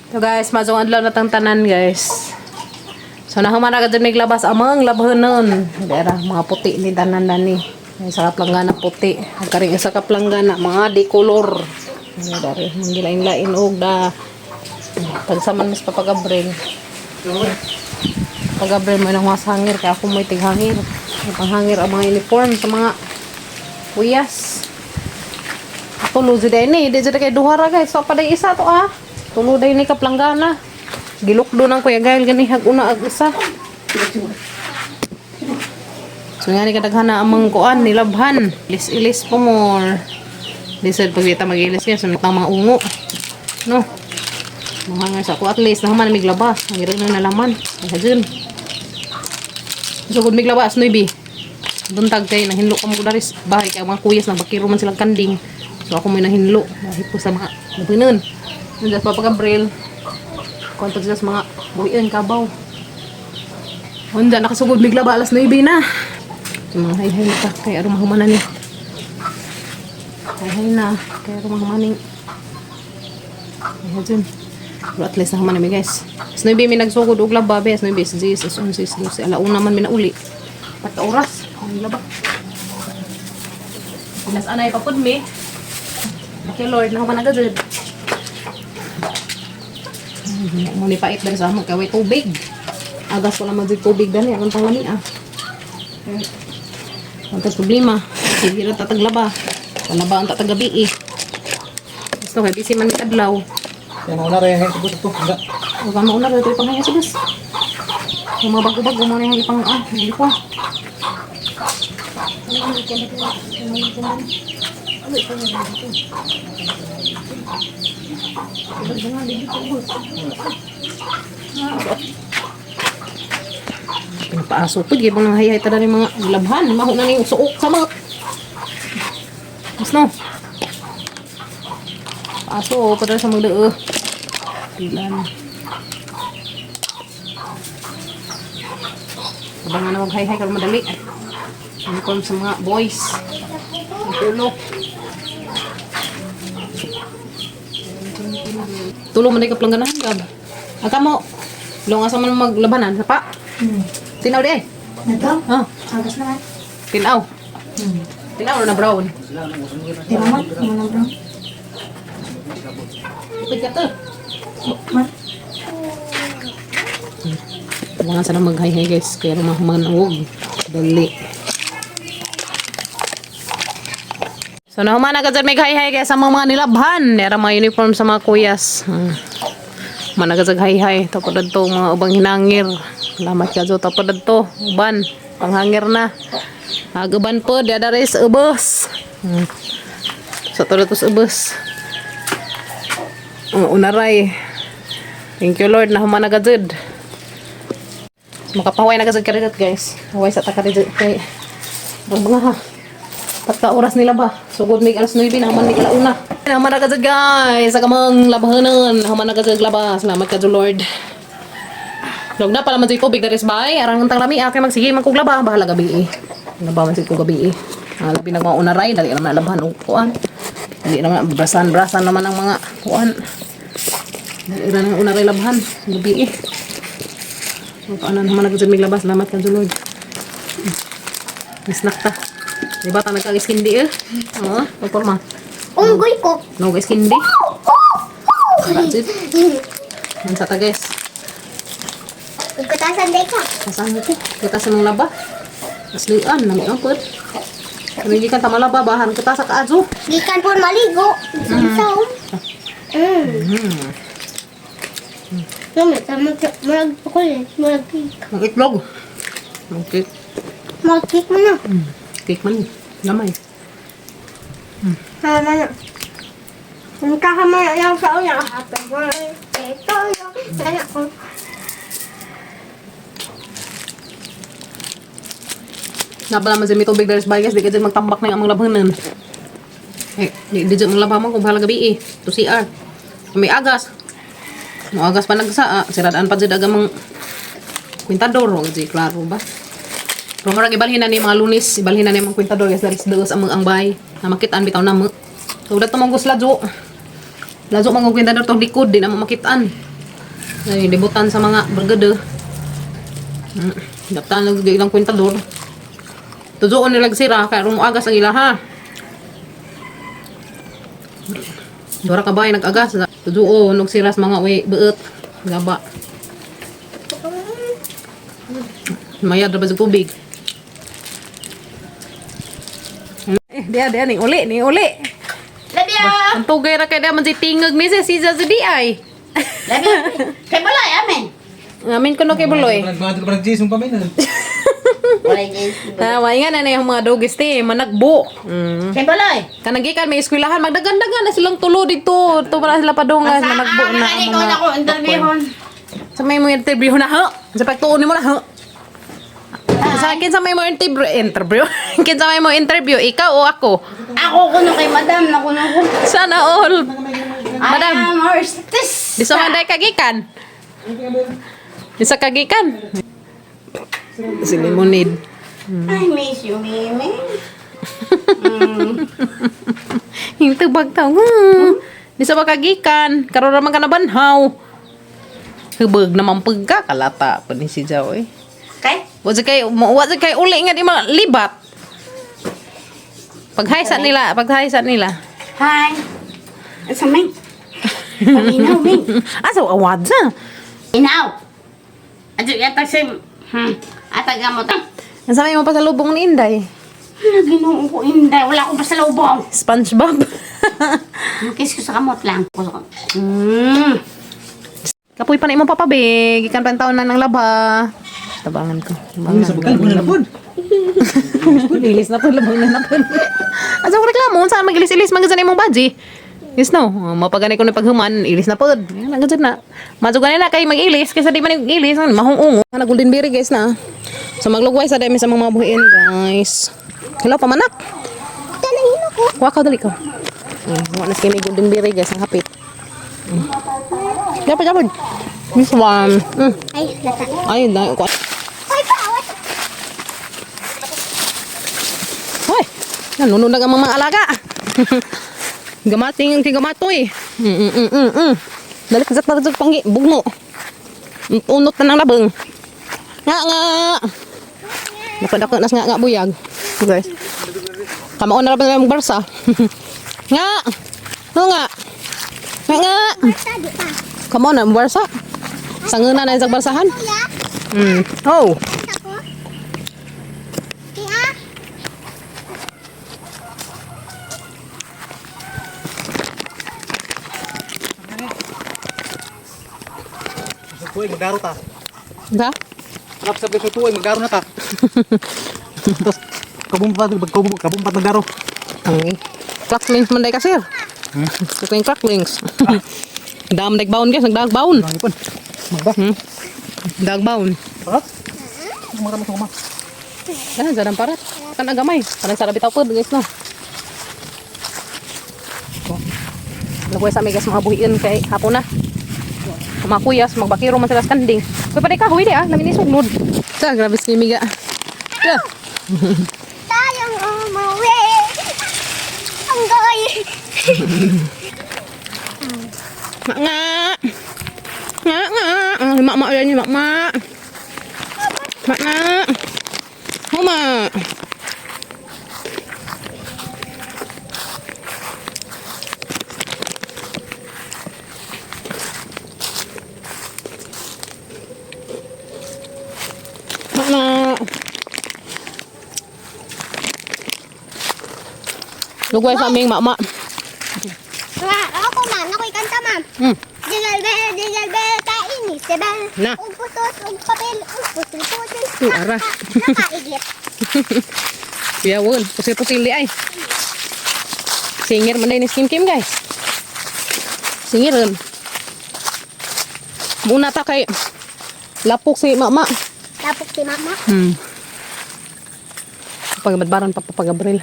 So guys, masong adlaw na tang tanan guys. So nahuman agad may labas amang labhanon. Dera mga puti ni tanan dani. Sa kaplanggana puti. Ang karing sa kaplanggana mga di color. Dari manggilain-lain og da. Pagsaman mas papagabrel. Pagabrel mo nang mas hangir kaya ako may tighangir. Panghangir ang mga uniform sa mga kuyas. Tulo jud ni, di jud kay duha ra guys. So paday isa to ah. Tulo day ni kaplanggana. Gilukdo nang kuya gayl gani hag una ag isa. So nga ni kadaghana amang kuan nilabhan. Ilis po more. Lisod pag kita magilis niya sunod ang mga ungo. No. Mga nga sa ko at least naman miglabas. Ang gira na nalaman. Hajun. So kung miglabas no ibi. Buntag kay nahinlo ka mo daris bahay kay mga kuyas na bakiro man silang kanding. So ako may nahinlo dahil po sa mga labinon. Nandiyan pa pagka-braille. Kontak sila sa mga buhian, kabaw. Handa, nakasugod miglaba, alas 9 na. So, mga hay-hay na ka, kaya rumahumanan niya. Hay-hay na, kaya rumahumanin. Hay-hay dyan. Pero at least nahumanan mi guys. Alas 9 may nagsugod og laba, alas 9, alas 10, alas 11, alas 12, alauna man minauli. Pagka oras, ang laba. Pinas anay pa po mi. Okay Lord, nahumanan ka dyan. Muni pait dari sa among kaway tubig. Agas ko naman dito tubig dani ang tangani ah. Ang problema, sige ra tataglaba. Palaba ang tatagabi eh. Gusto kay busy man ni adlaw. Kaya mauna rin yung tugot ito. O ka mauna rin ito ipangaya sa bus. Yung mga bago-bago mo na yung ipang hindi ko. Pinapaaso po, gibong nang hayay tada ng mga labhan. Maho na yung suok sa mga. Mas no. Paaso, pada sa mga deo. Tilan. Abangan na mag-hay-hay kalau madali. Uniform sa mga boys. Ang tulok. Tulong man ay kaplangganahan gab. Ang kamo, long asa man maglabanan sa pa. Tinaw di eh. Ito? Ha? Agas naman. Tinaw. Tinaw na brown. Tinamat? Ano bro? Ipit ka to. Mat? Kailangan sana mag-hay-hay guys. Kaya rumahuman ang huwag. Dali. So nahuman agad sa mag-hay-hay guys sa mga nilabhan. Nera mga uniform sa mga kuyas. Managad sa hay-hay. Tapos dito mga ubang hinangir. Salamat ka dito. Tapos dito. Uban. Panghangir na. Agaban po. Diada rin sa ubos. So ito dito sa ubos. Unaray. Thank you Lord. Nahuman agad dito. Makapaway na agad karidot guys. Haway sa takaridot. Kaya mga ha. Pagka oras nila ba? Sugod mig alas 9 na man nila una. Naman agad guys, sa kamang labahanan. Naman agad laba. Salamat ka Lord. Log na pala man dito tubig daris bay. Arang tang lami akay magsige man kog laba, bahala gabi eh. Laba man sig kog gabi eh. Labi nag mga unaray, dali naman labahan og kuan. Dali naman brasan naman ang mga kuan. Dali ra nang unaray labahan gabi eh. So paano naman agad mig laba. Salamat ka Lord. Snack ta. Di ba ta nagkag-skindi eh? Oo, pagporma. Unggoy ko. No guys, skindi. That's it. Mansa ta guys. Pagkatasan day ka. Kasama ko. Kita sa nung laba. Aslian, nami ang put. Hindi ka tamalaba, bahan kita sa kaadso. Gikan po maligo. Isaw. Marag pakulit. Marag cake. Mag-itlog. Mag-cake. Marag cake mo na. Cake man. Lamay. Tama na. Ang kakamaya lang sa uya. Happy birthday to you. Sana ko. Nabala man sa may tubig daris bay guys. Di ka dyan magtambak na yung amang labanan. Eh, di dyan mga labaman kung bahala gabi eh. To CR. May agas. May agas pa nagsa. Siradaan pa dyan agamang kwintador. Huwag dyan, klaro ba? Pero marag ibalhin na ni mga lunis, ibalhin na ni mga kwintador guys, daris daos ang bay na makitaan bitaw na mo. So dato mong gus ladyo. Lazo mga kwintador tong likod di na makitaan. Ay, libutan sa mga brigada. Daptan lang di ilang kwentador. Tuduon nilag sira kaya rumuagas ang ila ha. Dora ka ba ay nag-agas? Tuduon og siras mga uwi beut. Gaba. Mayad ra ba sa tubig? Dia ni uli. Labia! Ang tugay ra kay da man si tingog ni si Zazu di ay. Labia! Kay balay, amen! Ngamin ko no kay buloy. Nagbangat pa nag-Jason pa min. Wala yung Wa nga na yung mga dugis ti managbo. Kay balay! Kanagikan may eskwelahan magdagan-dagan na silang tulo dito. To para sila padungas na nagbo na ang Ikaw na ko, interviewon. Sa may mo interview na ha. Sa pagtuon mo na ha. Sa akin sa may mo interview. Kinsa may mo interview ikaw o ako? Ako kuno kay madam na kuno ko. Sana all. Madam, I am artist. di sa manday kagikan. Di sa kagikan. Si Lemonade. I miss you, Mimi. Yung tubag tao. Di sa makagikan. Karoon naman ka na banhaw. Hubog naman pagka. Kalata pa ni si Jaw eh. Kay? Wala kay uli nga di mga libat. Paghaysa nila. Hi. Asa may? Paminaw, Ming. Asa awad sa. Inaw. Adyo yata si... Atag mo ta. Asa may mo pa sa lubong ni Inday. Ginoo ko inday. Wala akong pasalubong. SpongeBob. Kiss ko sa kamot lang. Kapoy pa na imong papabig. Ikan pa taon na ng laba. Tabangan ko. Ang sa bugal mo na pod. Ilis na po, labang na po. Asa ko reklamo, saan mag-ilis-ilis, magasan imong baji. Yes no, mapagani ko na paghuman, ilis na po. Yan, nagazad na. Madsugan na kay mag-ilis, kaysa di man mag-ilis, mahungungo. Na golden berry guys na. So maglugway sa dami sa mga buhiin guys. Hello, pamanak. Tanahin ako. Kuha ka, dali ka. Kuha na si may golden berry guys, ang hapit. Japod. This one. Ay, lata. Ay, dahil ko. Ay, bawat. Hoy, nanunod ang mga alaga. Gamating yung gamatoy. Dali ka sa panggi, bugno. Unot na ng labeng. Nga. Napadako nas nga buyag. Guys. Kamaon na lang ng barsa. Nga. Nga. Tadi pa. Kamaon na barsa. Sanguna na sa barsahan. Kuya, Oh. ako. Kaya, Tuoy magdaro ta. Da? Rap sa beso tuoy magdaro na ta. Tapos kabumpat magdaro. Ang cracklings man day kasi. Ito yung cracklings. Dam nagbaon guys, nagdagbaon. Ang ipon. Magba. Dagbaon. Parat. Marami sa kuma. Ano, zadang parat. Kan agamay. Kanang sarap bitaw po guys no. Nakuha sa amigas mga buhiin kay hapon na. Mga kuyas, magbakiro man sila sa kanding. Kaya pa di ka, huwi di lamin isuglod. Sa, grabe si Miga. Yeah. tayong umuwi. Ang goy. Nga. Ay, mak yan yung mak. Mak na. Huma. Mak na. Lugway sa aming mak. Nga, ako man. Ako'y kanta, ma'am. Jingle bell, kainis, bell. Na. Ugputos, ugpapel, ugputul-putul. Ara. Nakaigit. Yawon, pusil-pusil di ay. Singir man din ni Skim Kim guys. Singiran. Muna ta kay lapok si mama. Tapos si mama. Pagabadbaran pa papagabril.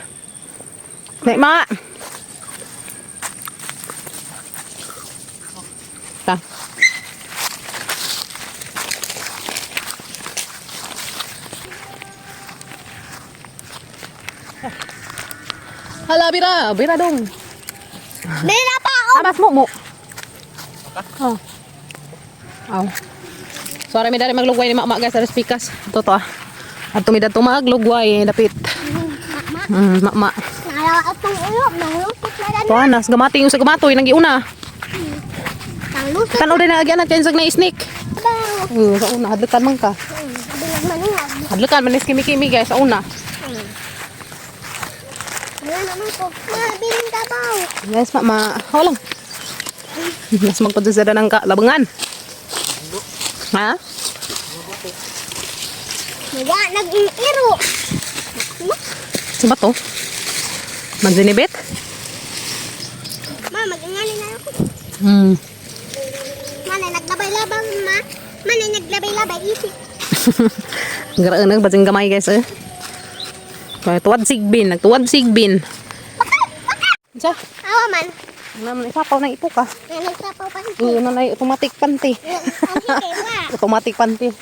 Nek ma. Ta. Hala, bira. Bira dong. Bira pa ako. Abas mo mo. Oh. Aw. So rami dari maglugway ni mama guys sa pikas. Ito to ah. At tumida maglugway dapit. Mama. Nalawa atong ulo, nanglusot na dali. To anas gamati yung sa gamatoy nang giuna. Nanglusot. Tanaw din na agyan at sa na snake. Sa una hadlukan man ka. Bilang manungag. Hadlukan man is kimi-kimi guys sa una. Wala naman ko. Mabiling tabaw. Yes mama. Haw lang. Mas magpadusada ng labangan. Ha? Wala nag-iro. Saan ba to? Magzinibit? Ma, mag-ingali na ako. Manay naglabay-labay, ma. Manay naglabay-labay, isip. Garaan ang bating gamay guys eh. Kaya tuwad sigbin, nagtuwad sigbin. Diya, Awa man. naman isapaw na ipo ka. Nagsapaw pa ito. Iyon na automatic panty. Ang hikay, wa. Automatic panty.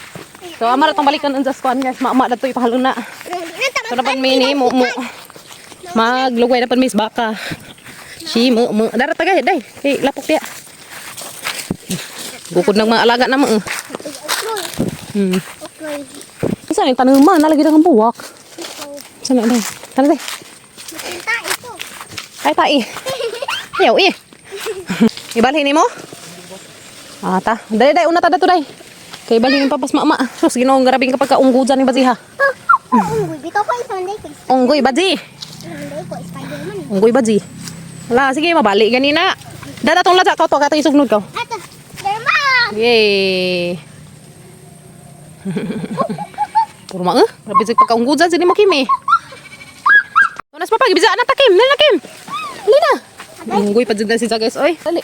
So amara tong balikan ang jaskuan guys, mama dato ipahalo na. So napan mini mo maglugay na pan miss baka. Si mo darat tagay day. Kay lapok dia. Bukod ng mga alaga na mo. Okay. Isa ni tanuman nalagi ng buwak. Sana day. Sana day. Matinta ito. Ay tai. Ayaw eh. Ibalhin mo? Ah ta. Day una ta dato day. Kay balhin papas mama. Sus ginoong garabing kapag kaunggujan ni baziha. Unggoy, bitaw pa ito. Hindi ko. Unggoy bazi. Hindi ko. Spider-Man. Unggoy bazi. Wala sige mabali ganina. Dada tong laja ka to katong isugnod ka. Ato. Spider-Man! Yay. Purma grabe sig pagkaunggujan sini mo kimi. Tunas pa pag bisa na takim, nila kim. Dali na. Unggoy pa dyan si guys. Oy, dali.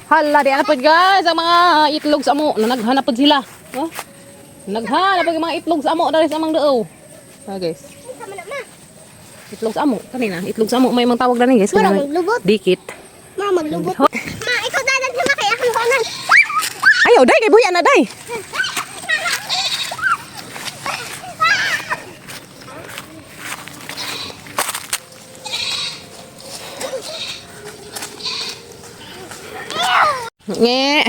Hala, di anapod guys, ang mga itlog sa amo, na naghanap pod sila. Oh? Naghanap ang mga itlog sa amo, dari sa amang daaw. Ah guys, Sama na, ma. itlog sa amo, kanina, itlog sa amo, may mga tawag na ni guys. Mara Kanina, maglubot. dikit. Ma, maglubot. Ma, ikaw dadan sa makay akong kanan. Ayaw, day, kay buya na, day. Nge.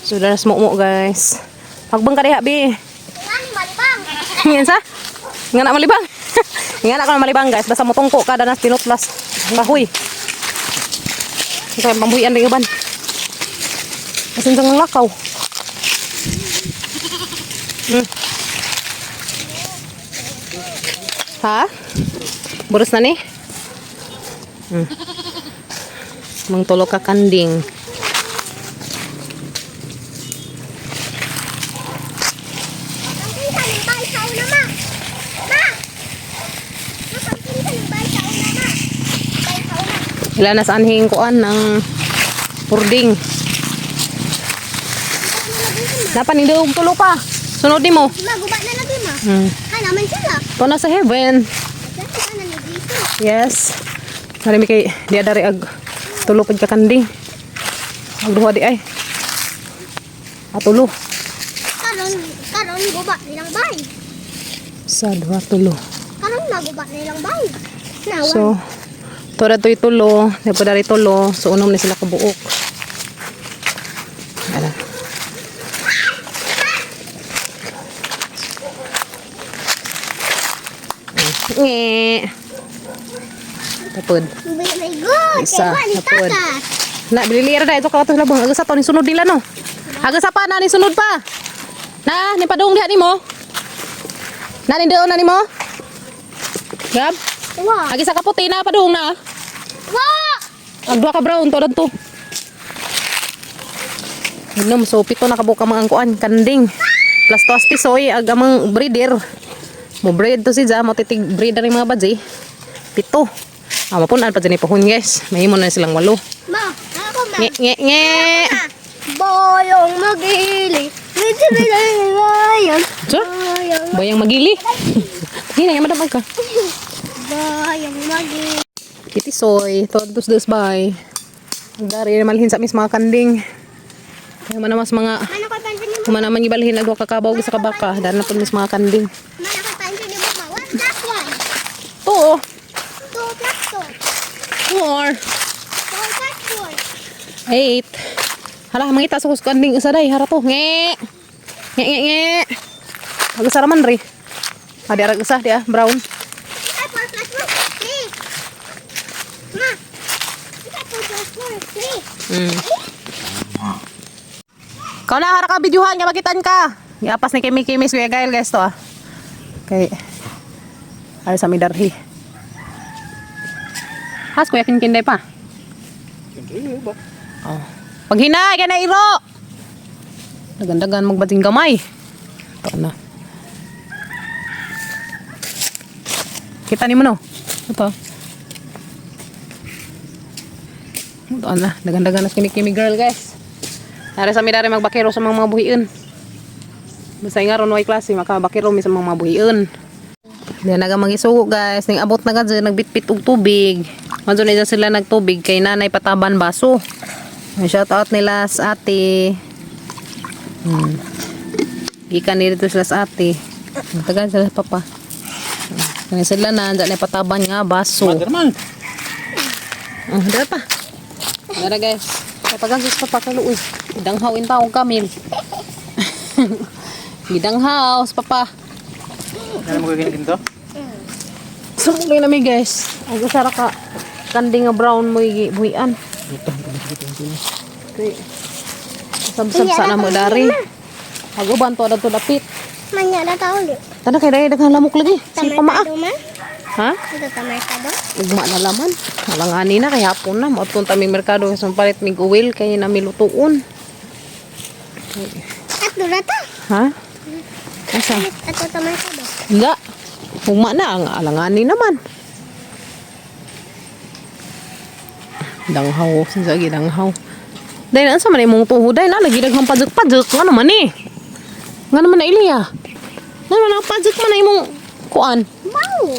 Sudah na sumukmo guys. Pagbang ka diha, bi. Ngani, malibang. Yan sa? Nga na malibang. Nga na ako na malibang guys. Basta mo tungko ka na tinutlas. Bahoy. Ito yung pambuhian rin iban. Kasi ng lakaw. Ha? Burus na ni? Mang tulo ka kanding. Ang pinsa ng bahay sa una, ma. Ma! Ang pinsa ng bahay sa una, ma. Bahay sa una. Ilan na sa anhing kuan ng purding. Dapat hindi tulo pa. Sunod din mo. Ma, guba na lagi, ma. Naman sila. Ito na sa heaven. Kasi ka na dito. Yes. Narimi kay diya dari ag tulo pud ka kanding. Ag duha di ay. Atulo. Karon guba nilang bahay. Sa duha tulo. Karon maguba nilang bahay. Nawan. So, tora to'y tulo. Dapat dari tulo. So, unom na sila kabuok. Ano. Nge. Tapod. Very good. Isa, Kaya ni napod. tata. Na, bililira na ito ka ito labang. Aga sa to, ni sunod nila no. Aga sa pa na, ni sunod pa. Na, ni padung diha ni mo. Na, ni doon na ni mo. Gab, Wow. agi sa kaputi na, padung na. Wow. Ang dua ka brown, to to. Inom, so pito na kabuka mga angkuan, kanding. Plus to astisoy, agamang breeder. Mo breed to si Ja, mo titig breeder ng mga badji. Pito. Mapunan pa dyan ipuhon guys. Mahimo na silang 8. Ma, ako ma. Nge, nge, nge. Boyong magili. Medyo bilayan. So, bayang magili. Hindi na, madamag ka. Boyong magili. Kitisoy, todos dos bay. Dari malhin sa mis mga kanding. Kaya man mas mga Mana ko pansin ni mo? kumana man ibalhin ag ka kabaw sa kabaka, dahil na pud mis mga kanding. Mana ko pansin ni mo ma? 1 plus 1. To, 2 plus 2. 4, 4 plus 4. 8, Hala, mangita sa kuskanding isa day, hara to. Nge. Nge, nge, nge. Agasaraman ri. Ada arag usah dia, brown. Ay, plus, please. Ma. Ay, plus, please. Kau na hara ka videohan nga makitan ka. Giapas ni kimi-kimis kuya Gael guys to ah. Kay ay sa midarhi. Has kuya kinkinday pa. Siyempre, ba? Oh. Paghinay ka na iro. Dagan-dagan magbating gamay. Ito na. Kita ni mo no? Ito. Ito na. Dagan-dagan na kimi-kimi girl guys. Nari sa midari magbakiro sa mga buhiin. Basta nga ron way klase makabakiro mi sa mga buhiin. Diyan naga magisugo guys. Ning abot na gadyo nagbitbit og tubig. Manso na sila nagtubig kay nanay pataban baso. Shout out nila sa ate. Gikan dito sila sa ate. Tagal sila papa. Kaya sila na andyan na pataban nga baso. Maderman. Oh, dara pa. Dara guys. Kapagagis pa pakaluoy. Idanghaw in taong kamil. Idanghaw sa papa. Ano mo gagawin to? Sumuloy na mi guys. Ang gusara ka. Kandi nga brown mo buhian. Okay. Sabsab sana mo dari. Ako banto ada to dapit. Manya na tao ulit. Tanda kay dai daghang lamok lagi. Si pamaa. man? Ha? Ito tamerkado? Ugma na laman. Alangani na kay hapon na maot kun taming merkado sa palit mig oil kay na milutuon. At durata. Ha? Asa? Ito tamerkado. Enggak. Ugma na ang alangani naman. Danghaw, sige danghaw. Dahil na sa man imong tuhod dahil na lagi daghang pajek-pajek nga naman eh. Nga naman na Ilya. Nga naman ang pajek man na imong kuan. Wow!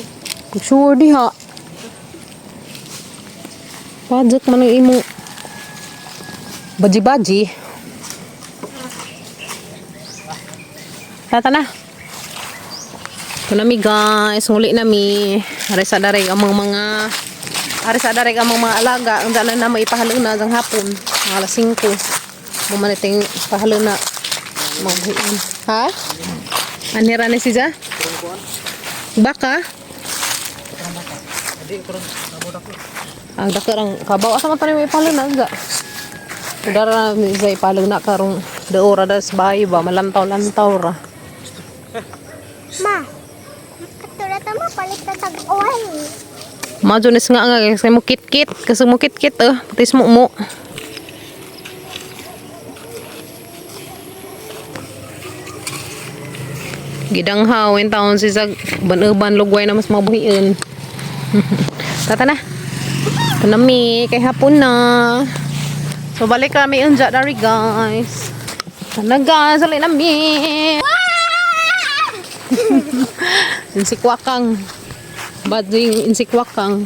Sure diha. Pajek man ang imong baji-baji. Tata na. Ito na mi guys, nguli na mi. Ari sa dareg among mga alaga. Ang dala na maipahaluna ng hapon. Mga alas 5. Mamaniting pahaluna. Magbuhin. Ha? Anira ni siya? Baka? Ang dakarang kabaw. Asa man tayo may ipahaluna? Enggak. Udara na siya ipahaluna karong daora das bahay ba? Malantaw-lantaw ra. Ma, at durata mo, palit ka tag oil. Majunis nga guys, kay mo kit-kit. Kasi mo kit-kit patis mo. Gidanghaw, yung taon si Zag, ban-uban, lugway na mas mabuhiin. Tata na. Panami, kay hapon na. So, balik kami unja dari guys. Sana guys, alay namin. Insikwakang. Bading insikwakang.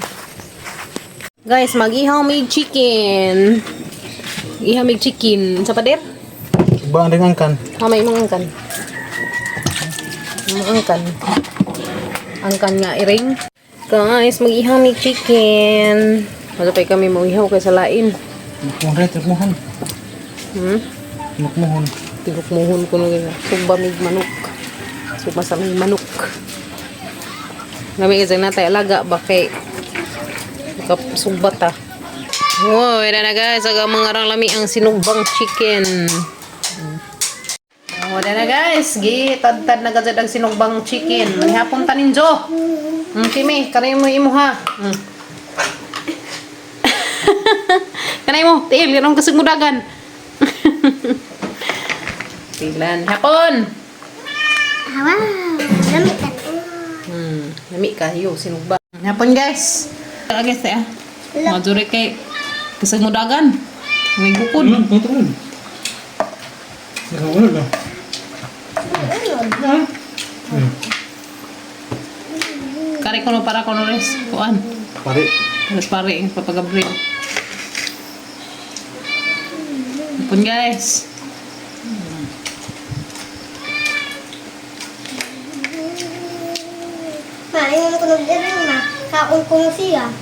Guys, mag-ihaw may chicken. Ihaw may chicken. Sa pader? Ba ang ringangkan? May mangangkan. Mangangkan. Angkan nga iring. Guys, mag-ihaw may chicken. Masapay kami mag-ihaw kaysa lain. Mukmuhan. Mukmuhon. Tigok-muhon ko nung sumba mig manok. Sumba sa mig manok. Nami isang natay alaga ba kay sumbat Wow, ira na guys. Aga mga rang lami ang sinugbang chicken. Oh, na guys. Gitad-tad na gazad ang sinugbang chicken. Hapon tanin Jo. Kimi, kanay mo imo ha. Kanay mo, tiil, ganun kasigudagan. Tilan, hapon. Wow, lamit ka. Nami kayo, sinugba. Hapon guys. Guys, Majuri kay kasigudagan. May bukod. Ito rin. Nakawala na. Kari ko no para ko no res. Kuan. Pare. Alas pare yung papagabril. Hapon guys. Ma, yung kunog din na. Kaon ko siya.